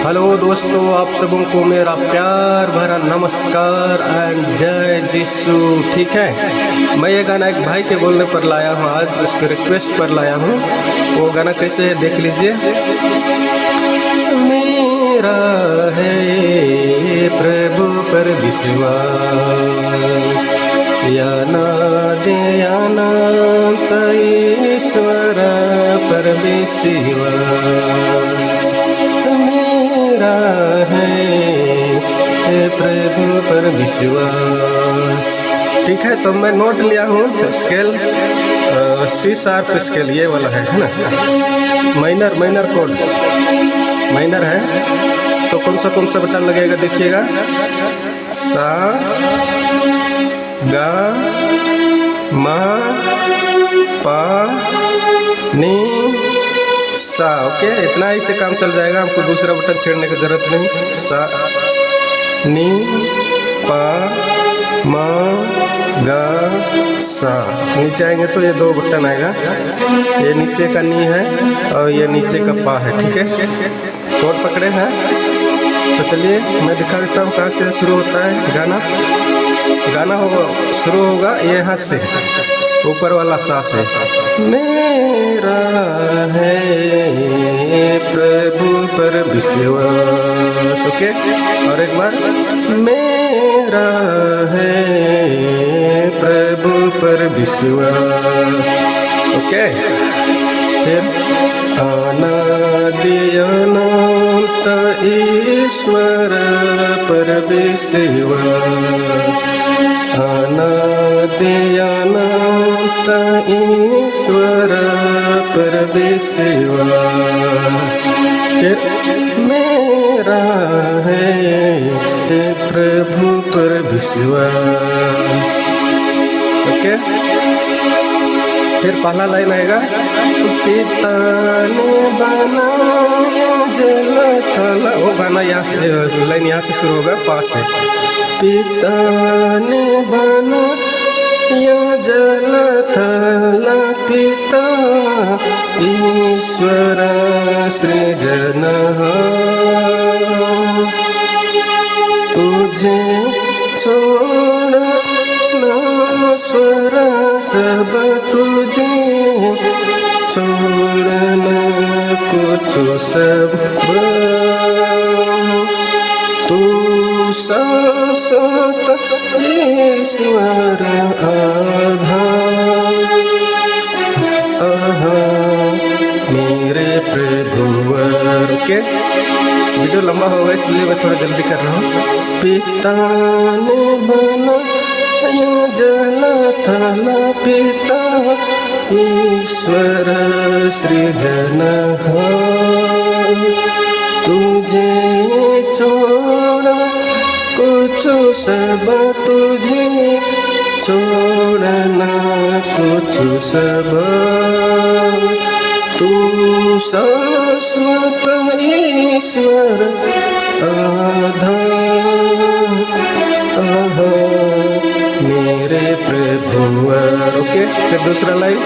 Hello दोस्तों, आप सबों को मेरा प्यार भरा नमस्कार एंड जय यीशु। ठीक है, मैं ये गाना एक भाई के बोलने पर लाया हूँ, आज उसके रिक्वेस्ट पर लाया हूँ। वो गाना कैसे है देख लीजिए। मेरा है प्रभु पर विश्वास, या ना दे या ना ईश्वर पर विश्वास है प्रभु पर विश्वास। ठीक है, तो मैं नोट लिया हूँ स्केल सी शार्प स्केल, ये वाला है ना, माइनर कोड माइनर है। तो कौन सा बटन लगेगा देखिएगा, सा गा मा पा नी सा। ओके, इतना ही से काम चल जाएगा, हमको दूसरा बटन छेड़ने की जरूरत नहीं। सा नी पा मा गा सा। नीचे आएंगे तो ये दो बटन आएगा, ये नीचे का नी है और ये नीचे का पा है। ठीक है, कोड पकड़े हैं। तो चलिए मैं दिखा देता हूँ कहाँ से शुरू होता है गाना। गाना होगा शुरू होगा ये हाथ से, ऊपर वाला सा से। मेरा है प्रभु पर विश्वास। ओके, और एक बार, मेरा है प्रभु पर विश्वास। ओके, फिर अनादि अनंत ईश्वर पर विश्वास, अनादि अनंत ईश्वर पर विश्वास। मेरा है प्रभु पर विश्वास। ओके, फिर पहला लाइन आएगा, पिता ने बनाया जल थल। वो गाना यहाँ से, लाइन यहाँ से शुरू होगा, पास से। पिता ने बनाया जल थल, पिता ईश्वर सृजन, तुझे छोड़ स्वर सब, तुझे छोड़ना कुछ सब। तू शाश्वत ईश्वर आधार, मेरे प्रभुवर। ओके, वीडियो लंबा होगा इसलिए मैं थोड़ा जल्दी कर रहा हूँ। पिता ने बनाया जल थल, पिता ईश्वर सृजन, तुझे छोड़ा कुछ सब, तुझे छोड़ना कुछ सब। तू शाश्वत ईश्वर मेरे प्रभुवर। ओके, फिर दूसरा लाइन,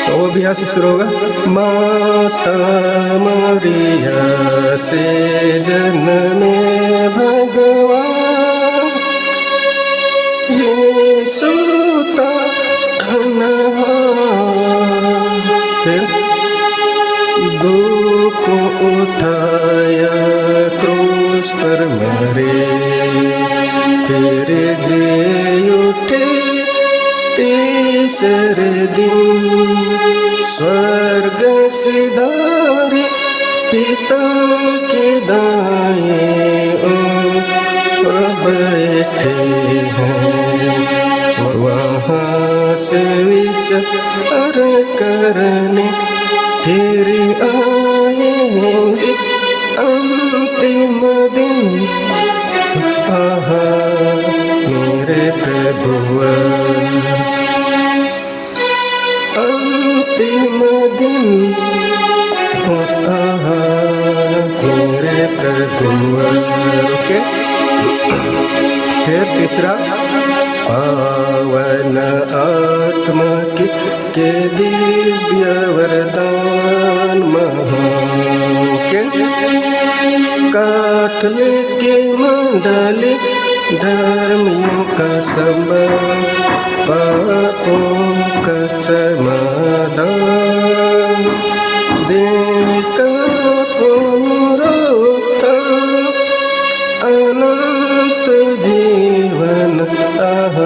तो वो भी यहाँ से शुरू होगा। माता मरिया से जन्मे भगवान, यीशु फिर दुख उठाया क्रूस पर मरे, फिर जी उठे तीसरे दिन, स्वर्ग सिधारे पिता के दाएं ओर बैठे हैं, वहाँ से विचार करने फिर आएंगे अंतिम दिन। आहा मेरे प्रभुवर, अंतिम दिन। आहा मेरे प्रभुवर। ओके, फिर तीसरा, पावन आत्मा के दिव्य वरदान महा के साथ लेके मंडली धर्मियों का सब पापों का समाधान देकर पुनरुत्था अनंत जीवन आह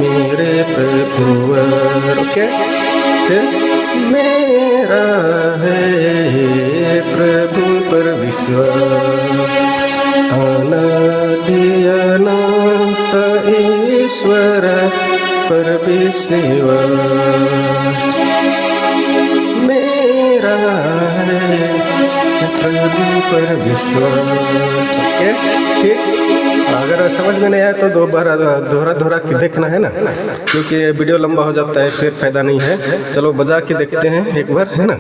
मेरे प्रभुवर। ओके, मेरा है प्रभु पर विश्वास अनादि अनंत ईश्वर पर विश्वास मेरा है प्रभु पर विश्वास। ओके, ठीक। अगर समझ में नहीं आया तो दोबारा दोहरा के देखना है ना, क्योंकि वीडियो लंबा हो जाता है फिर फायदा नहीं है। चलो बजा के देखते हैं एक बार, है ना।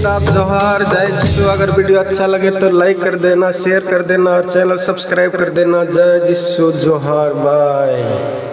आदाब, जोहार, जय जिसु। अगर वीडियो अच्छा लगे तो लाइक कर देना, शेयर कर देना और चैनल सब्सक्राइब कर देना। जय जिसु, जोहार, बाय।